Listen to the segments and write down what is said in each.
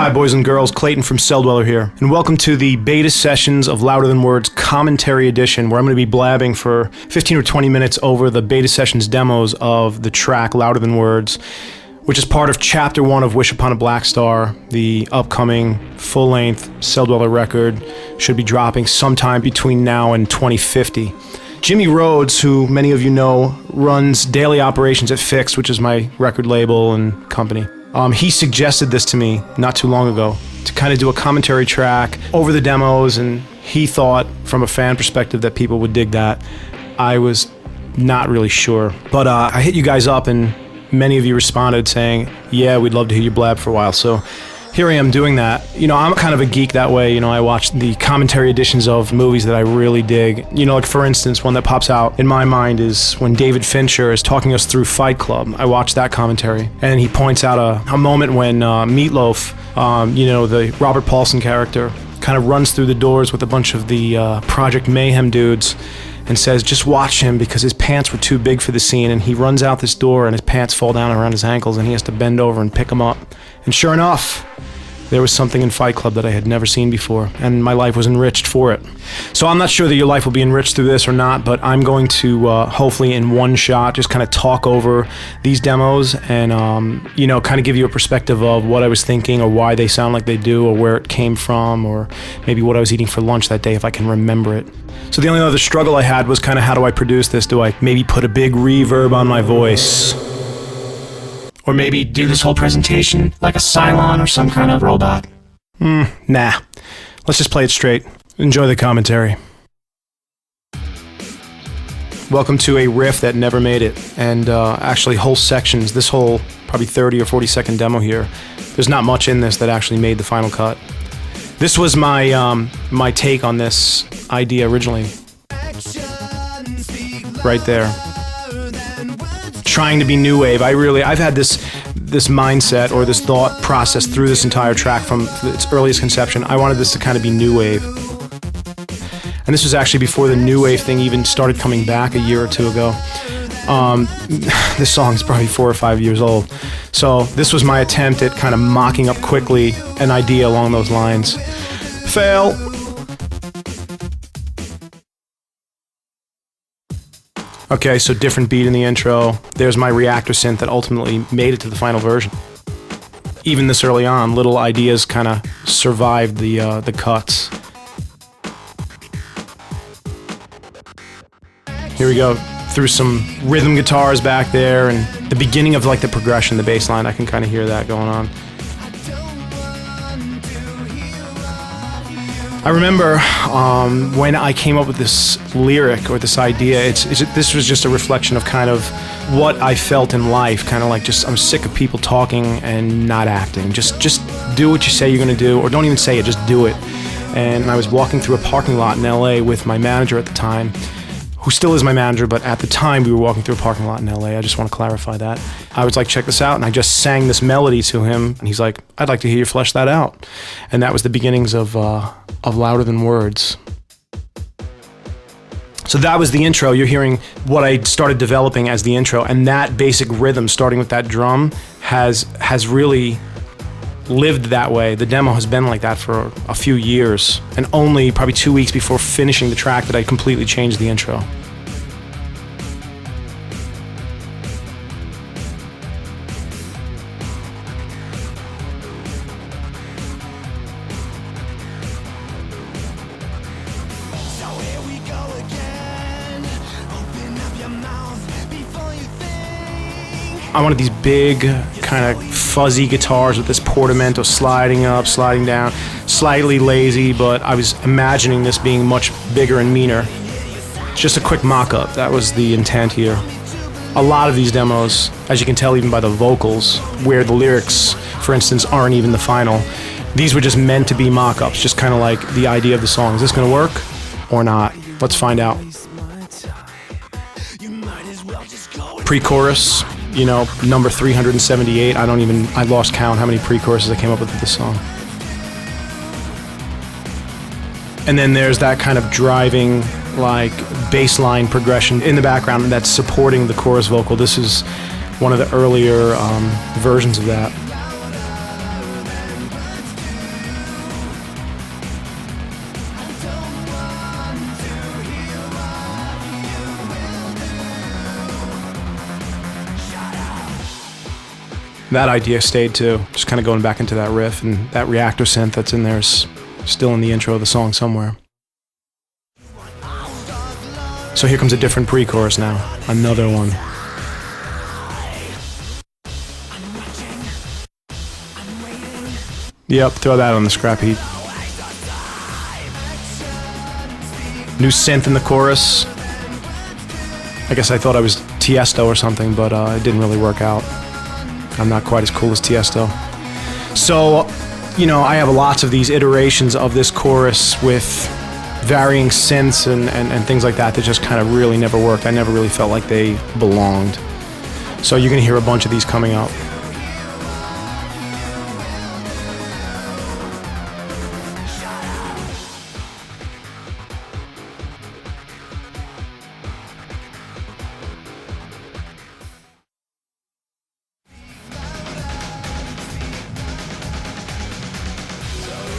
Hi boys and girls, Klayton from Celldweller here, and welcome to the beta sessions of Louder Than Words Commentary Edition, where I'm going to be blabbing for 15 or 20 minutes over the beta sessions demos of the track Louder Than Words, which is part of Chapter 1 of Wish Upon a Blackstar, the upcoming full-length Celldweller record. Should be dropping sometime between now and 2050. Jimmy Rhodes, who many of you know, runs daily operations at Fixed, which is my record label and company. He suggested this to me not too long ago to kind of do a commentary track over the demos, and he thought from a fan perspective that people would dig that. I was not really sure, but I hit you guys up and many of you responded saying, yeah, we'd love to hear you blab for a while. So here I am doing that. You know, I'm kind of a geek that way. You know, I watch the commentary editions of movies that I really dig. You know, like for instance, one that pops out in my mind is when David Fincher is talking us through Fight Club. I watched that commentary, and he points out a moment when Meatloaf, you know, the Robert Paulson character, kind of runs through the doors with a bunch of the Project Mayhem dudes and says, just watch him because his pants were too big for the scene, and he runs out this door and his pants fall down around his ankles and he has to bend over and pick them up. And sure enough, there was something in Fight Club that I had never seen before, and my life was enriched for it. So I'm not sure that your life will be enriched through this or not, but I'm going to hopefully in one shot just kind of talk over these demos and you know, kind of give you a perspective of what I was thinking or why they sound like they do or where it came from or maybe what I was eating for lunch that day if I can remember it. So the only other struggle I had was kind of how do I produce this? Do I maybe put a big reverb on my voice? Or maybe do this whole presentation like a Cylon or some kind of robot? Nah. Let's just play it straight. Enjoy the commentary. Welcome to a riff that never made it, and actually whole sections, this whole probably 30 or 40 second demo here, there's not much in this that actually made the final cut. This was my my take on this idea originally. Right there. Trying to be new wave. I've had this mindset or this thought process through this entire track from its earliest conception. I wanted this to kind of be new wave. And this was actually before the new wave thing even started coming back a year or two ago. This song is probably 4 or 5 years old. So this was my attempt at kind of mocking up quickly an idea along those lines. Fail. Okay, so different beat in the intro. There's my reactor synth that ultimately made it to the final version. Even this early on, little ideas kind of survived the cuts. Here we go, through some rhythm guitars back there, and the beginning of like the progression, the bass line, I can kind of hear that going on. I remember when I came up with this lyric or this idea, this was just a reflection of kind of what I felt in life, kind of like just I'm sick of people talking and not acting. Just do what you say you're gonna do, or don't even say it, just do it. And I was walking through a parking lot in LA with my manager at the time, who still is my manager, but at the time we were walking through a parking lot in LA. I just want to clarify that. I was like, check this out, and I just sang this melody to him, and he's like, I'd like to hear you flesh that out. And that was the beginnings of Louder Than Words. So that was the intro. You're hearing what I started developing as the intro, and that basic rhythm, starting with that drum, has really lived that way. The demo has been like that for a few years, and only probably 2 weeks before finishing the track that I completely changed the intro. I wanted these big, kind of fuzzy guitars with this portamento sliding up, sliding down, slightly lazy, but I was imagining this being much bigger and meaner. Just a quick mock-up, that was the intent here. A lot of these demos, as you can tell even by the vocals, where the lyrics, for instance, aren't even the final, these were just meant to be mock-ups, just kind of like the idea of the song. Is this gonna work or not? Let's find out. Pre-chorus. You know, number 378, I lost count how many pre-choruses I came up with this song. And then there's that kind of driving, like, bass line progression in the background that's supporting the chorus vocal. This is one of the earlier versions of that. That idea stayed too. Just kind of going back into that riff, and that reactor synth that's in there is still in the intro of the song somewhere. So here comes a different pre-chorus now. Another one. Yep, throw that on the scrap heap. New synth in the chorus. I guess I thought I was Tiesto or something, but it didn't really work out. I'm not quite as cool as Tiesto. So, you know, I have lots of these iterations of this chorus with varying synths and things like that just kind of really never worked. I never really felt like they belonged. So you're going to hear a bunch of these coming up.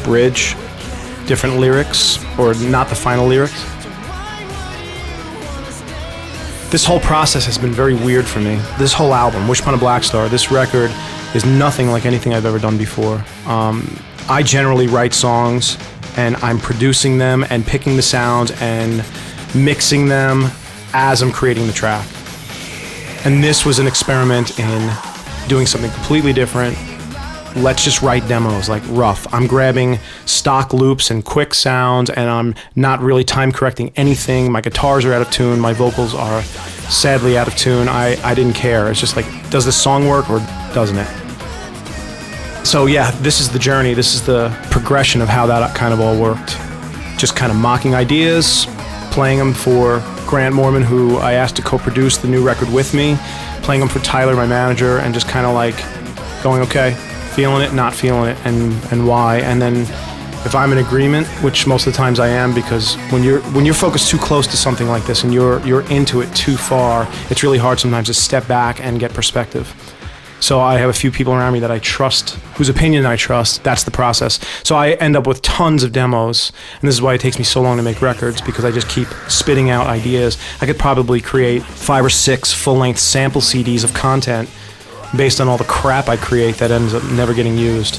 Bridge, different lyrics, or not the final lyrics. This whole process has been very weird for me. This whole album, Wish Upon a Blackstar, this record is nothing like anything I've ever done before. I generally write songs and I'm producing them and picking the sounds and mixing them as I'm creating the track. And this was an experiment in doing something completely different. Let's just write demos, like rough. I'm grabbing stock loops and quick sounds, and I'm not really time correcting anything. My guitars are out of tune. My vocals are sadly out of tune. I didn't care. It's just like, does this song work or doesn't it? So yeah, this is the journey. This is the progression of how that kind of all worked. Just kind of mocking ideas, playing them for Grant Morman, who I asked to co-produce the new record with me, playing them for Tyler, my manager, and just kind of like going, okay, feeling it, not feeling it, and why. And then if I'm in agreement, which most of the times I am, because when you're focused too close to something like this and you're into it too far, it's really hard sometimes to step back and get perspective. So I have a few people around me that I trust, whose opinion I trust. That's the process. So I end up with tons of demos, and this is why it takes me so long to make records, because I just keep spitting out ideas. I could probably create 5 or 6 full-length sample CDs of content based on all the crap I create that ends up never getting used.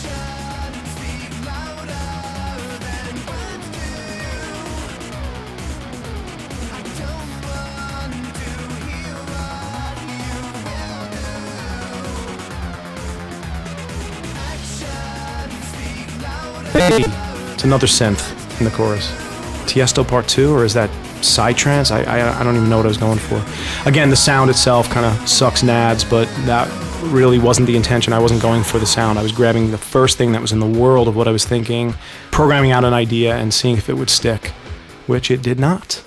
Hey, it's another synth in the chorus. Tiesto Part 2, or is that Psytrance? I don't even know what I was going for. Again, the sound itself kind of sucks nads, but that really wasn't the intention. I wasn't going for the sound. I was grabbing the first thing that was in the world of what I was thinking, programming out an idea, and seeing if it would stick, which it did not.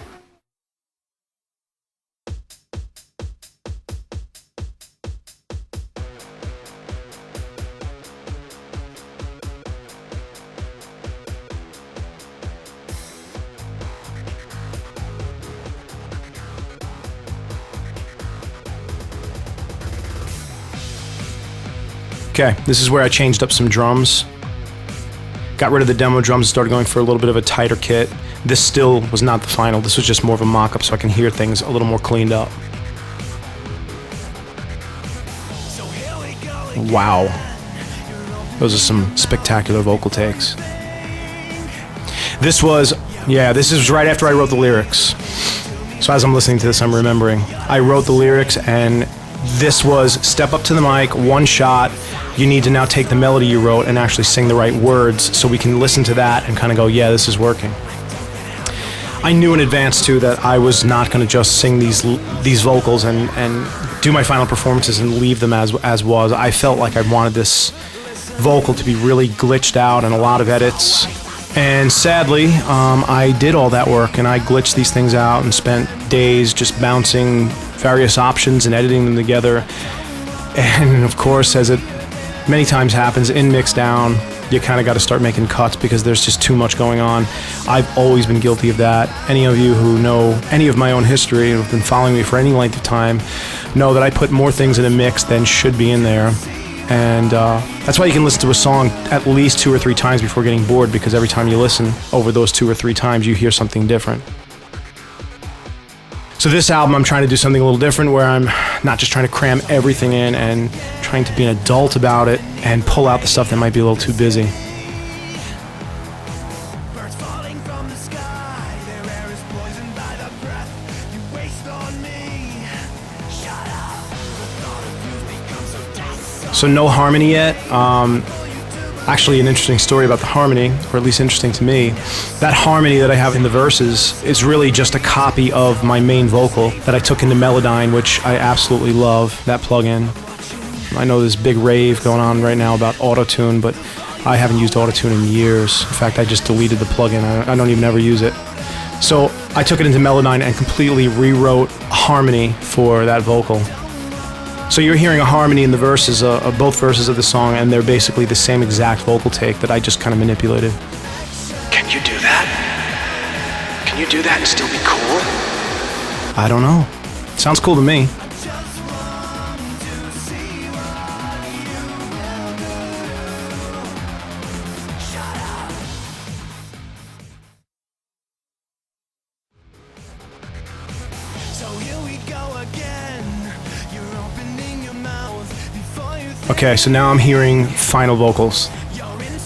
Okay, this is where I changed up some drums. Got rid of the demo drums and started going for a little bit of a tighter kit. This still was not the final. This was just more of a mock-up so I can hear things a little more cleaned up. Wow. Those are some spectacular vocal takes. This is right after I wrote the lyrics. So as I'm listening to this, I'm remembering. I wrote the lyrics, and this was step up to the mic, one shot. You need to now take the melody you wrote and actually sing the right words so we can listen to that and kind of go, yeah, this is working. I knew in advance, too, that I was not going to just sing these vocals and do my final performances and leave them as was. I felt like I wanted this vocal to be really glitched out and a lot of edits. And sadly, I did all that work, and I glitched these things out and spent days just bouncing various options and editing them together. And of course, as it many times happens in mixdown, you kind of got to start making cuts because there's just too much going on. I've always been guilty of that. Any of you who know any of my own history and have been following me for any length of time know that I put more things in a mix than should be in there. And that's why you can listen to a song at least 2 or 3 times before getting bored, because every time you listen over those 2 or 3 times, you hear something different. So this album, I'm trying to do something a little different where I'm not just trying to cram everything in and trying to be an adult about it and pull out the stuff that might be a little too busy. So no harmony yet. Actually, an interesting story about the harmony, or at least interesting to me. That harmony that I have in the verses is really just a copy of my main vocal that I took into Melodyne, which I absolutely love, that plugin. I know there's big rave going on right now about autotune, but I haven't used autotune in years. In fact, I just deleted the plugin. I don't even ever use it. So I took it into Melodyne and completely rewrote harmony for that vocal. So you're hearing a harmony in the verses, of both verses of the song, and they're basically the same exact vocal take that I just kind of manipulated. Can you do that? Can you do that and still be cool? I don't know. Sounds cool to me. Okay, so now I'm hearing final vocals,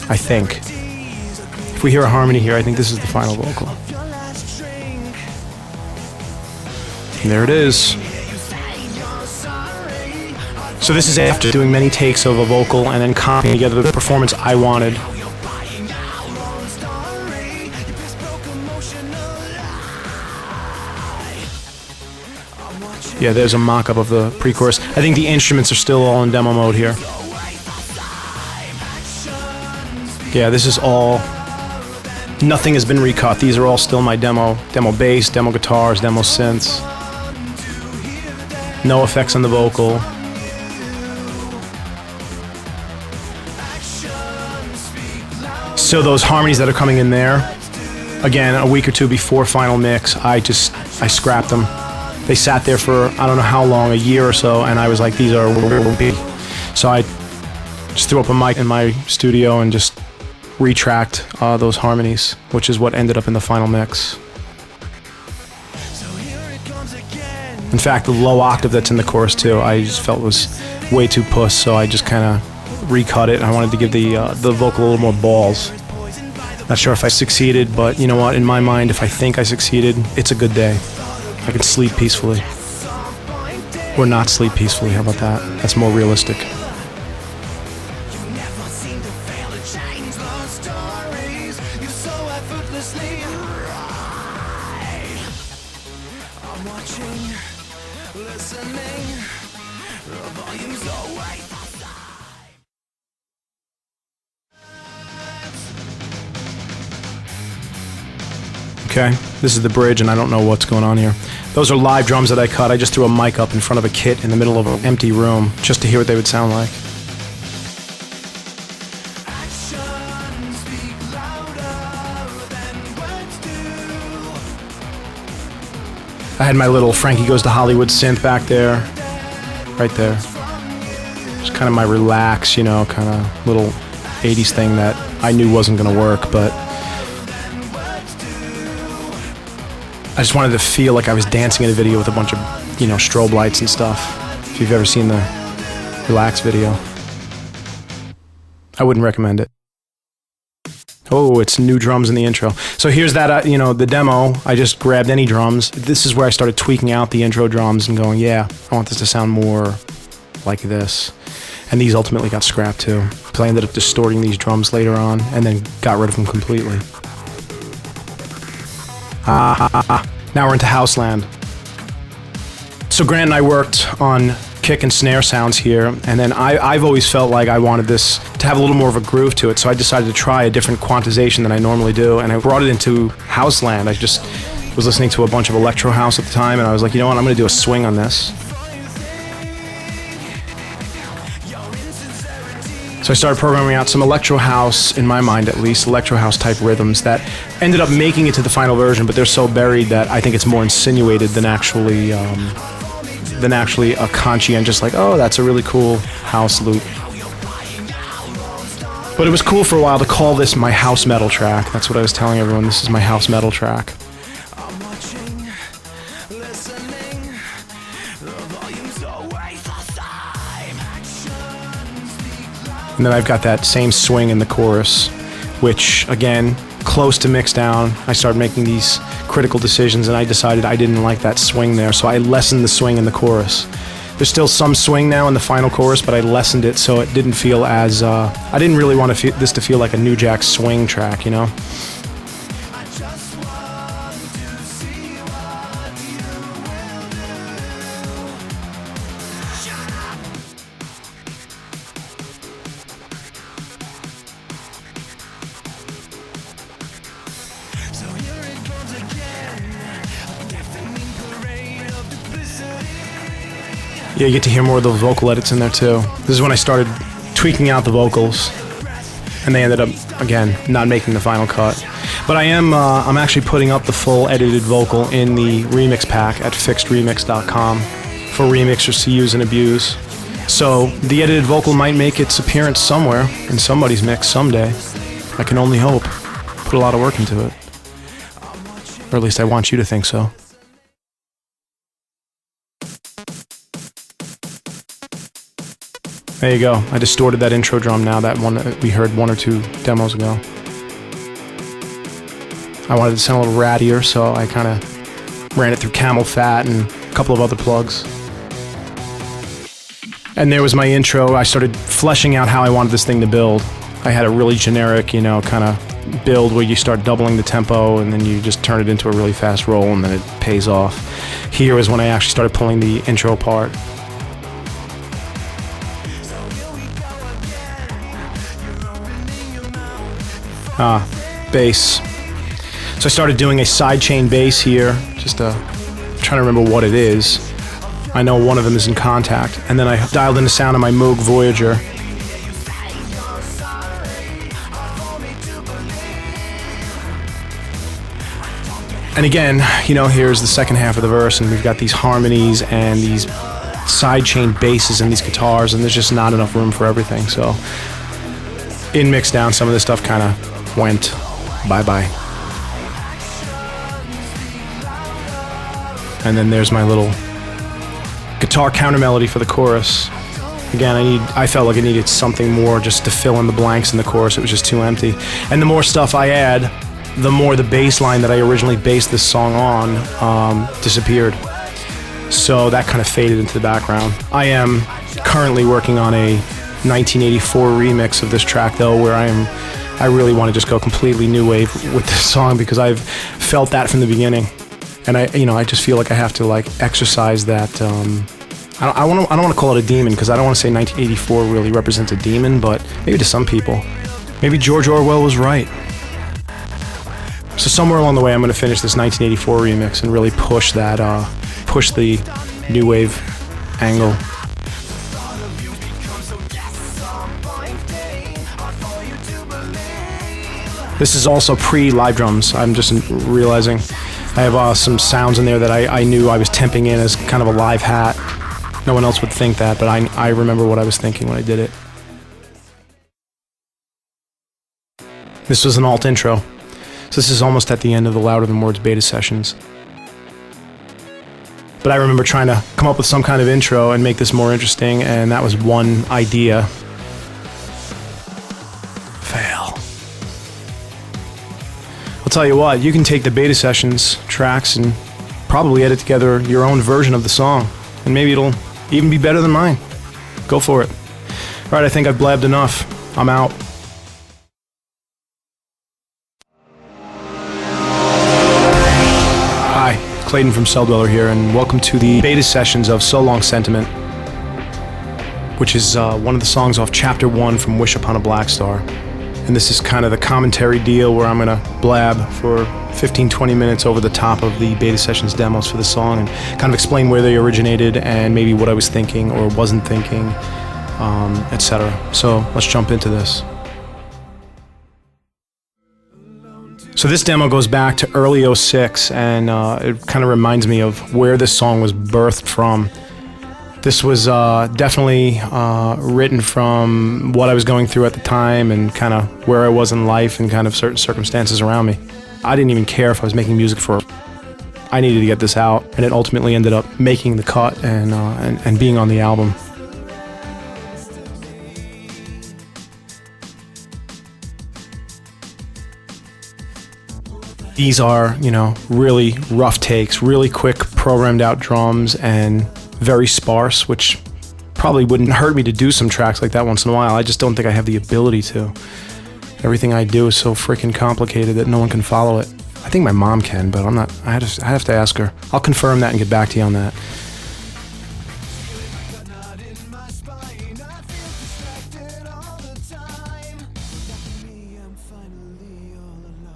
I think. If we hear a harmony here, I think this is the final vocal. And there it is. So this is after doing many takes of a vocal and then copying together the performance I wanted. Yeah, there's a mock-up of the pre-chorus. I think the instruments are still all in demo mode here. Yeah, this is all... Nothing has been recut. These are all still my demo. Demo bass, demo guitars, demo synths. No effects on the vocal. So those harmonies that are coming in there, again, a week or two before final mix, I scrapped them. They sat there for I don't know how long, a year or so, and I was like, these are big. So I just threw up a mic in my studio and just retracked those harmonies, which is what ended up in the final mix. In fact, the low octave that's in the chorus too, I just felt was way too puss, so I just kind of recut it. I wanted to give the vocal a little more balls. Not sure if I succeeded, but you know what? In my mind, if I think I succeeded, it's a good day. I can sleep peacefully. Or not sleep peacefully, how about that? That's more realistic. Okay, this is the bridge and I don't know what's going on here. Those are live drums that I cut. I just threw a mic up in front of a kit in the middle of an empty room just to hear what they would sound like. I had my little Frankie Goes to Hollywood synth back there, right there. It's kind of my relax, you know, kind of little 80s thing that I knew wasn't going to work, but I just wanted to feel like I was dancing in a video with a bunch of, you know, strobe lights and stuff. If you've ever seen the Relax video. I wouldn't recommend it. Oh, it's new drums in the intro. So here's that, you know, the demo. I just grabbed any drums. This is where I started tweaking out the intro drums and going, yeah, I want this to sound more like this. And these ultimately got scrapped too. Because I ended up distorting these drums later on and then got rid of them completely. Now we're into Houseland. So Grant and I worked on kick and snare sounds here, and then I've always felt like I wanted this to have a little more of a groove to it, so I decided to try a different quantization than I normally do, and I brought it into Houseland. I just was listening to a bunch of electro house at the time, and I was like, you know what, I'm going to do a swing on this. So I started programming out some electro house, in my mind at least, electro house type rhythms that ended up making it to the final version, but they're so buried that I think it's more insinuated than actually a conscientious, like, oh, that's a really cool house loop. But it was cool for a while to call this my house metal track. That's what I was telling everyone, this is my house metal track. And then I've got that same swing in the chorus, which, again, close to mix down, I started making these critical decisions, and I decided I didn't like that swing there, so I lessened the swing in the chorus. There's still some swing now in the final chorus, but I lessened it so it didn't feel as... I didn't really want this to feel like a New Jack Swing track, you know? Yeah, you get to hear more of those vocal edits in there too. This is when I started tweaking out the vocals, and they ended up, again, not making the final cut. But I'm actually putting up the full edited vocal in the remix pack at fixedremix.com for remixers to use and abuse. So the edited vocal might make its appearance somewhere in somebody's mix someday. I can only hope. Put a lot of work into it. Or at least I want you to think so. There you go. I distorted that intro drum now, that one that we heard 1 or 2 demos ago. I wanted it to sound a little rattier, so I kind of ran it through Camel Fat and a couple of other plugs. And there was my intro. I started fleshing out how I wanted this thing to build. I had a really generic, kind of build where you start doubling the tempo and then you just turn it into a really fast roll and then it pays off. Here is when I actually started pulling the intro apart. Bass. So I started doing a sidechain bass here, just trying to remember what it is. I know one of them is in Contact, and then I dialed in the sound of my Moog Voyager. And again, here's the second half of the verse, and we've got these harmonies and these sidechain basses and these guitars, and there's just not enough room for everything. So in mix down, some of this stuff kind of went bye-bye. And then there's my little guitar counter melody for the chorus. Again, I felt like I needed something more just to fill in the blanks in the chorus. It was just too empty. And the more stuff I add, the more the bass line that I originally based this song on disappeared. So that kind of faded into the background. I am currently working on a 1984 remix of this track, though, where I really want to just go completely new wave with this song because I've felt that from the beginning, and I just feel like I have to exercise that. I don't want to call it a demon because I don't want to say 1984 really represents a demon, but maybe to some people, maybe George Orwell was right. So somewhere along the way, I'm going to finish this 1984 remix and really push the new wave angle. This is also pre-live drums. I'm just realizing I have some sounds in there that I knew I was temping in as kind of a live hat. No one else would think that, but I remember what I was thinking when I did it. This was an alt intro. So this is almost at the end of the Louder Than Words beta sessions. But I remember trying to come up with some kind of intro and make this more interesting, and that was one idea. Fail. I'll tell you what, you can take the beta sessions tracks and probably edit together your own version of the song, and maybe it'll even be better than mine. Go for it. All right, I think I've blabbed enough. I'm out. Hi, Klayton from Celldweller here, and welcome to the beta sessions of So Long Sentiment, which is one of the songs off Chapter 1 from Wish Upon a Blackstar. And this is kind of the commentary deal where I'm going to blab for 15-20 minutes over the top of the beta sessions demos for the song and kind of explain where they originated and maybe what I was thinking or wasn't thinking, etc. So let's jump into this. So this demo goes back to early '06, and it kind of reminds me of where this song was birthed from. This was definitely written from what I was going through at the time and kind of where I was in life and kind of certain circumstances around me. I didn't even care if I was making music for... I needed to get this out, and it ultimately ended up making the cut and being on the album. These are, you know, really rough takes, really quick programmed out drums and very sparse, which probably wouldn't hurt me to do some tracks like that once in a while. I just don't think I have the ability to. Everything I do is so freaking complicated that no one can follow it. I think my mom can, but I'm not. I have to ask her. I'll confirm that and get back to you on that.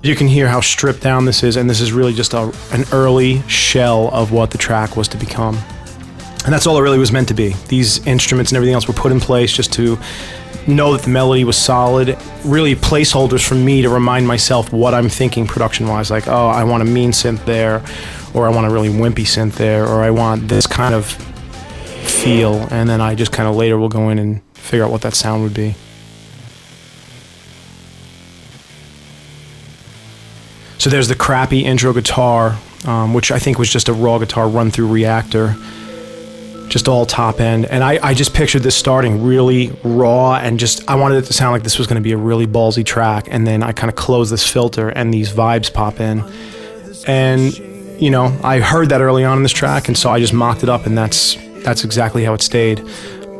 You can hear how stripped down this is, and this is really just an early shell of what the track was to become. And that's all it really was meant to be. These instruments and everything else were put in place just to know that the melody was solid, really placeholders for me to remind myself what I'm thinking production-wise, like, oh, I want a mean synth there, or I want a really wimpy synth there, or I want this kind of feel, and then I just kind of later will go in and figure out what that sound would be. So there's the crappy intro guitar, which I think was just a raw guitar run through Reactor, just all top end. And I just pictured this starting really raw and just, I wanted it to sound like this was going to be a really ballsy track. And then I kind of close this filter and these vibes pop in. And, you know, I heard that early on in this track, and so I just mocked it up, and that's exactly how it stayed.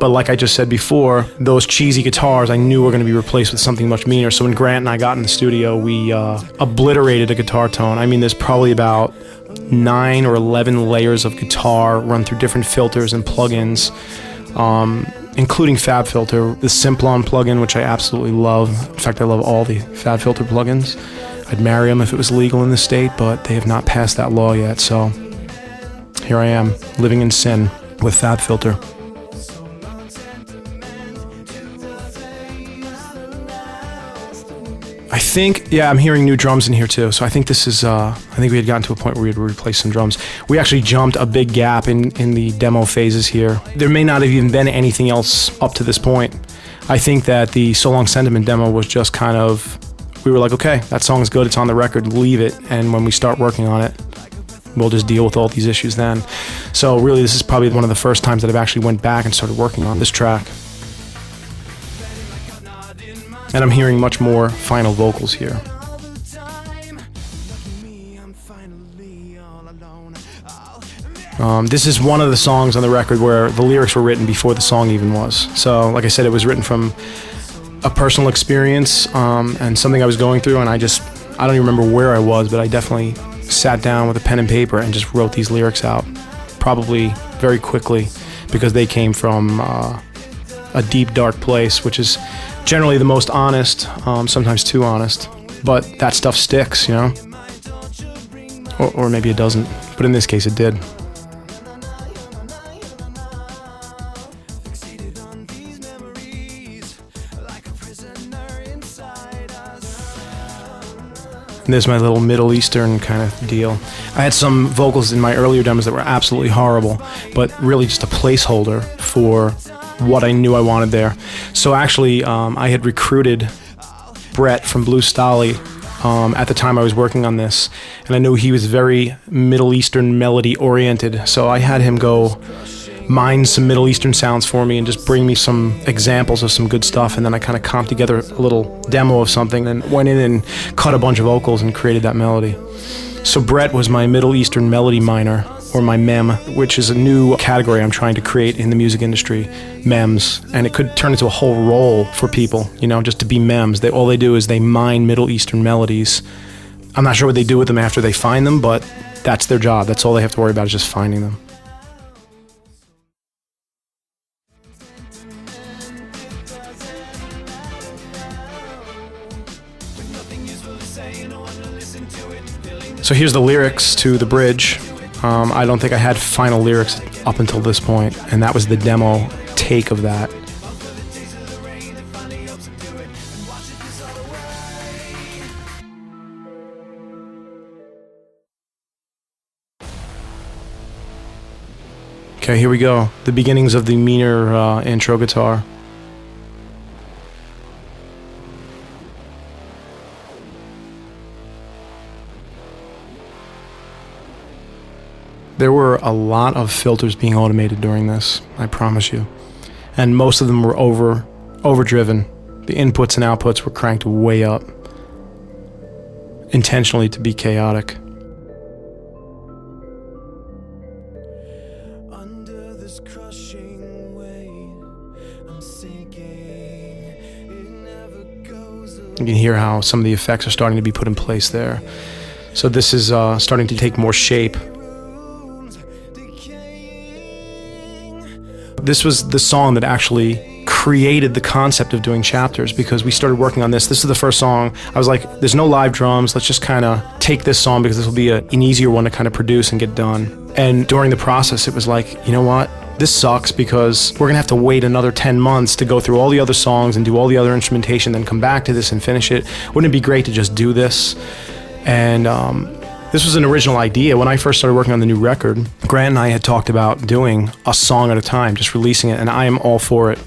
But like I just said before, those cheesy guitars I knew were going to be replaced with something much meaner. So when Grant and I got in the studio, we obliterated a guitar tone. I mean, there's probably about 9 or 11 layers of guitar run through different filters and plugins, including FabFilter, the Simplon plugin, which I absolutely love. In fact, I love all the FabFilter plugins. I'd marry them if it was legal in the state, but they have not passed that law yet. So here I am, living in sin with FabFilter. I think, yeah, I'm hearing new drums in here too. So I think this is, I think we had gotten to a point where we had replaced some drums. We actually jumped a big gap in the demo phases here. There may not have even been anything else up to this point. I think that the So Long Sentiment demo was just kind of, we were like, okay, that song's good, it's on the record, leave it. And when we start working on it, we'll just deal with all these issues then. So really, this is probably one of the first times that I've actually went back and started working on this track. And I'm hearing much more final vocals here. This is one of the songs on the record where the lyrics were written before the song even was. So, like I said, it was written from a personal experience and something I was going through, and I don't even remember where I was, but I definitely sat down with a pen and paper and just wrote these lyrics out, probably very quickly, because they came from a deep, dark place, which is generally the most honest, sometimes too honest, but that stuff sticks, you know? Or maybe it doesn't, but in this case it did. And there's my little Middle Eastern kind of deal. I had some vocals in my earlier demos that were absolutely horrible, but really just a placeholder for what I knew I wanted there. So actually, I had recruited Brett from Blue Stolly at the time I was working on this, and I knew he was very Middle Eastern melody oriented, so I had him go mine some Middle Eastern sounds for me and just bring me some examples of some good stuff, and then I kind of comped together a little demo of something and went in and cut a bunch of vocals and created that melody. So Brett was my Middle Eastern melody miner, or my mem, which is a new category I'm trying to create in the music industry, mems. And it could turn into a whole role for people, you know, just to be mems. All they do is they mine Middle Eastern melodies. I'm not sure what they do with them after they find them, but that's their job. That's all they have to worry about, is just finding them. So here's the lyrics to the bridge. I don't think I had final lyrics up until this point, and that was the demo take of that. Okay, here we go. The beginnings of the meaner intro guitar. There were a lot of filters being automated during this, I promise you. And most of them were overdriven. The inputs and outputs were cranked way up. intentionally to be chaotic. Under this crushing weight, I'm sinking. It never goes away. You can hear how some of the effects are starting to be put in place there. So this is starting to take more shape. This was the song that actually created the concept of doing chapters, because we started working on this. This is the first song. I was like, there's no live drums. Let's just kind of take this song because this will be an easier one to kind of produce and get done. And during the process, it was like, you know what? This sucks because we're going to have to wait another 10 months to go through all the other songs and do all the other instrumentation, then come back to this and finish it. Wouldn't it be great to just do this? And this was an original idea. When I first started working on the new record, Grant and I had talked about doing a song at a time, just releasing it, and I am all for it.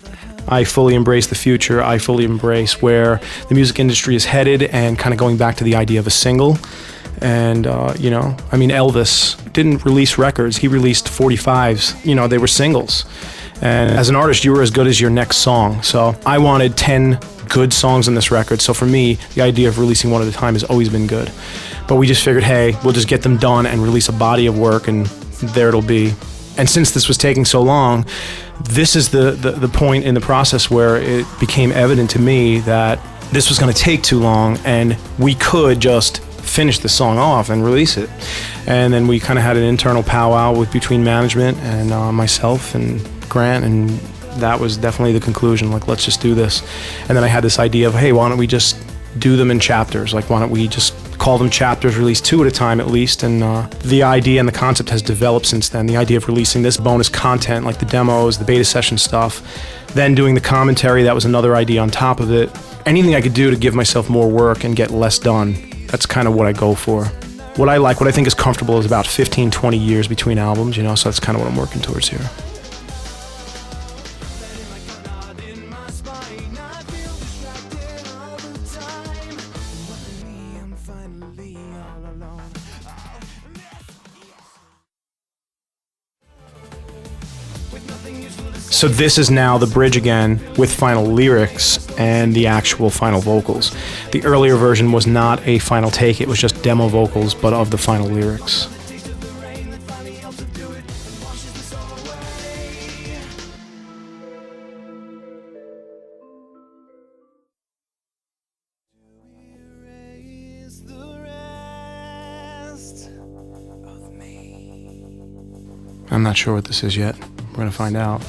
I fully embrace the future. I fully embrace where the music industry is headed and kind of going back to the idea of a single. And, you know, I mean, Elvis didn't release records. He released 45s. You know, they were singles. And as an artist, you were as good as your next song. So I wanted 10 good songs on this record. So for me, the idea of releasing one at a time has always been good. But we just figured, hey, we'll just get them done and release a body of work, and there it'll be. And since this was taking so long, this is the point in the process where it became evident to me that this was going to take too long, and we could just finish the song off and release it. And then we kind of had an internal powwow between management and myself and Grant, and that was definitely the conclusion. Like, let's just do this. And then I had this idea of, hey, why don't we just do them in chapters? Like, why don't we just call them chapters, release 2 at a time at least? And the idea and the concept has developed since then. The idea of releasing this bonus content, like the demos, the beta session stuff, then doing the commentary, that was another idea on top of it. Anything I could do to give myself more work and get less done, that's kind of what I go for. What I like, what I think is comfortable, is about 15, 20 years between albums, you know, so that's kind of what I'm working towards here. So this is now the bridge again with final lyrics and the actual final vocals. The earlier version was not a final take, it was just demo vocals, but of the final lyrics. I'm not sure what this is yet. We're gonna find out.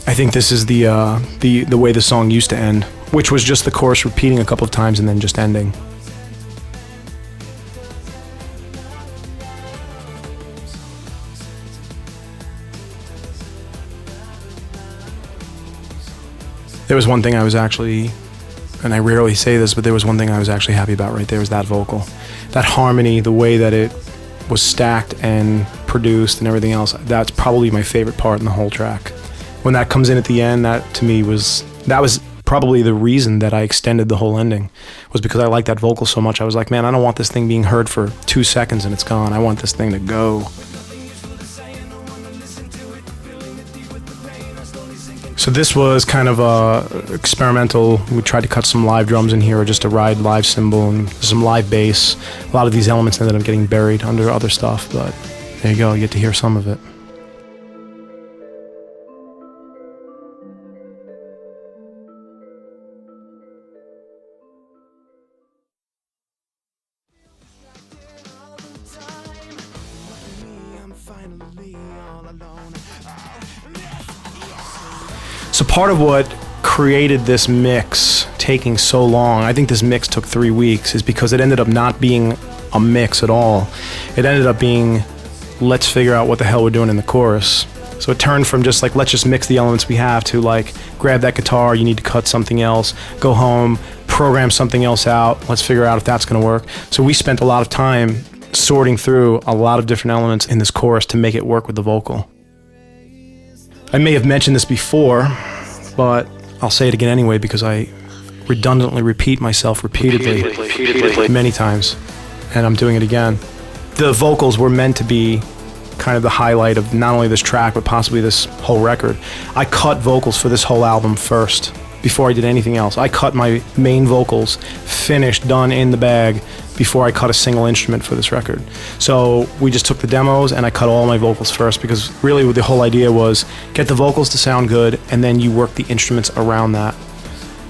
I think this is the way the song used to end, which was just the chorus repeating a couple of times and then just ending. There was one thing I was actually, and I rarely say this, but there was one thing I was actually happy about right there, was that vocal. That harmony, the way that it was stacked and produced and everything else, that's probably my favorite part in the whole track. When that comes in at the end, that to me was probably the reason that I extended the whole ending, was because I liked that vocal so much. I was like, man, I don't want this thing being heard for 2 seconds and it's gone. I want this thing to go. So this was kind of experimental. We tried to cut some live drums in here, or just a ride live cymbal and some live bass. A lot of these elements ended up getting buried under other stuff, but there you go, you get to hear some of it. So part of what created this mix taking so long, I think this mix took 3 weeks, is because it ended up not being a mix at all. It ended up being, let's figure out what the hell we're doing in the chorus. So it turned from just like, let's just mix the elements we have, to like, grab that guitar, you need to cut something else, go home, program something else out, let's figure out if that's gonna work. So we spent a lot of time sorting through a lot of different elements in this chorus to make it work with the vocal. I may have mentioned this before, but I'll say it again anyway, because I redundantly repeat myself repeatedly many times, and I'm doing it again. The vocals were meant to be kind of the highlight of not only this track, but possibly this whole record. I cut vocals for this whole album first, before I did anything else. I cut my main vocals, finished, done, in the bag, before I cut a single instrument for this record. So we just took the demos and I cut all my vocals first, because really the whole idea was get the vocals to sound good and then you work the instruments around that,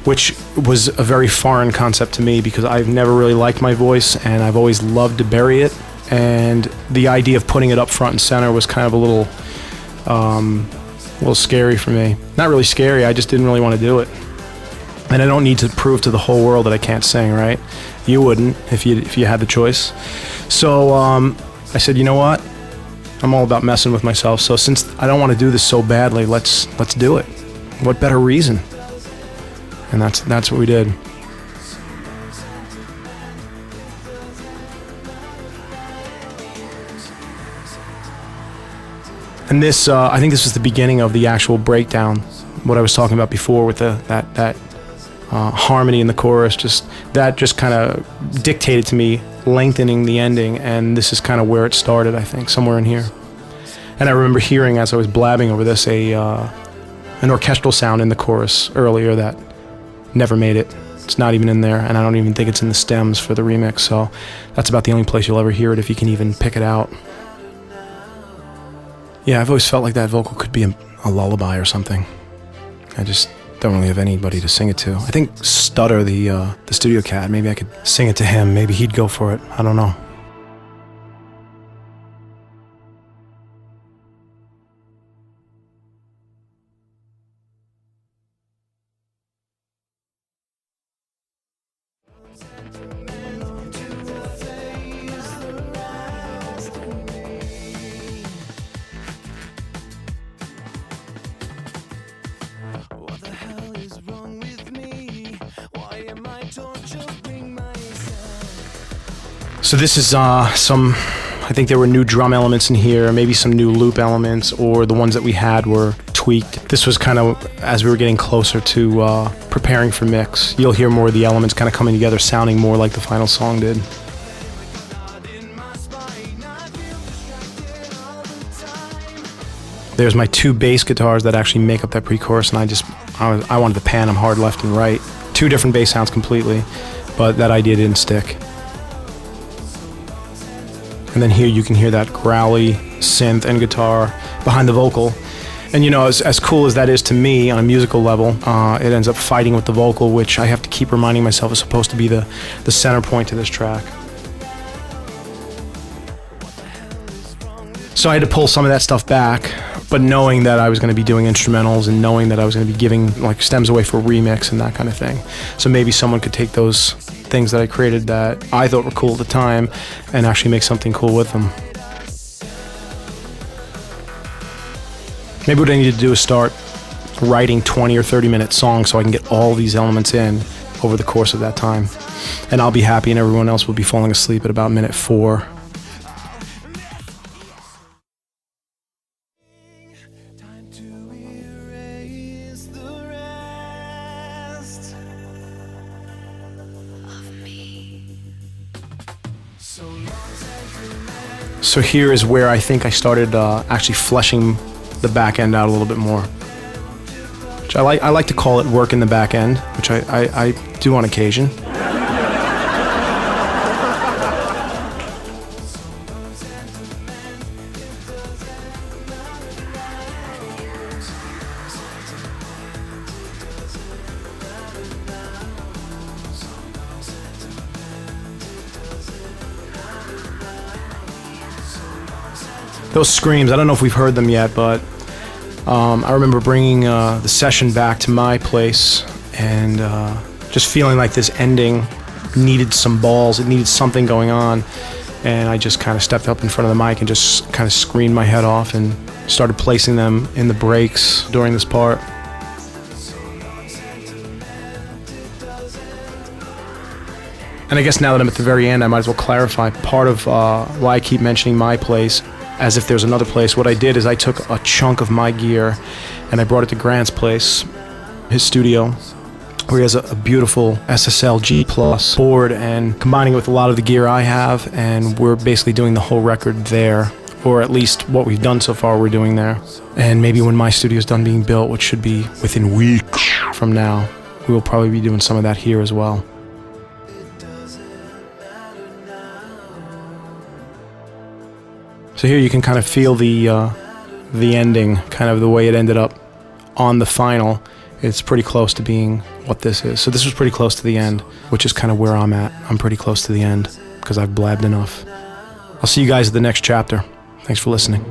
which was a very foreign concept to me because I've never really liked my voice and I've always loved to bury it. And the idea of putting it up front and center was kind of a little scary for me. Not really scary, I just didn't really want to do it. And I don't need to prove to the whole world that I can't sing, right? You wouldn't if you had the choice. So I said, you know what? I'm all about messing with myself. So since I don't want to do this so badly, let's do it. What better reason? And that's what we did. And this, I think this was the beginning of the actual breakdown. What I was talking about before with that harmony in the chorus, just kind of dictated to me lengthening the ending, and this is kind of where it started, I think, somewhere in here. And I remember hearing, as I was blabbing over this, an orchestral sound in the chorus earlier that never made it. It's not even in there, and I don't even think it's in the stems for the remix, so that's about the only place you'll ever hear it if you can even pick it out. Yeah, I've always felt like that vocal could be a lullaby or something. I just don't really have anybody to sing it to. I think Stutter, the studio cat, maybe I could sing it to him. Maybe he'd go for it. I don't know. So this is I think there were new drum elements in here, maybe some new loop elements, or the ones that we had were tweaked. This was kind of, as we were getting closer to preparing for mix, you'll hear more of the elements kind of coming together, sounding more like the final song did. There's my two bass guitars that actually make up that pre-chorus, and I wanted to pan them hard left and right. Two different bass sounds completely, but that idea didn't stick. And then here you can hear that growly synth and guitar behind the vocal. And you know, as cool as that is to me on a musical level, it ends up fighting with the vocal, which I have to keep reminding myself is supposed to be the center point to this track. So I had to pull some of that stuff back, but knowing that I was going to be doing instrumentals and knowing that I was going to be giving like stems away for remix and that kind of thing. So maybe someone could take those things that I created that I thought were cool at the time and actually make something cool with them. Maybe what I need to do is start writing 20 or 30 minute songs so I can get all these elements in over the course of that time. And I'll be happy and everyone else will be falling asleep at about minute 4. So here is where I think I started actually fleshing the back end out a little bit more. Which I like to call it work in the back end, which I do on occasion. Those screams, I don't know if we've heard them yet, but I remember bringing the session back to my place and just feeling like this ending needed some balls, it needed something going on, and I just kind of stepped up in front of the mic and just kind of screamed my head off and started placing them in the breaks during this part. And I guess now that I'm at the very end, I might as well clarify part of why I keep mentioning my place as if there's another place. What I did is I took a chunk of my gear and I brought it to Grant's place, his studio, where he has a beautiful SSL G Plus board, and combining it with a lot of the gear I have, and we're basically doing the whole record there or at least what we've done so far we're doing there. And maybe when my studio's done being built, which should be within weeks from now, we will probably be doing some of that here as well. So here you can kind of feel the ending, kind of the way it ended up on the final. It's pretty close to being what this is. So this was pretty close to the end, which is kind of where I'm at. I'm pretty close to the end because I've blabbed enough. I'll see you guys at the next chapter. Thanks for listening.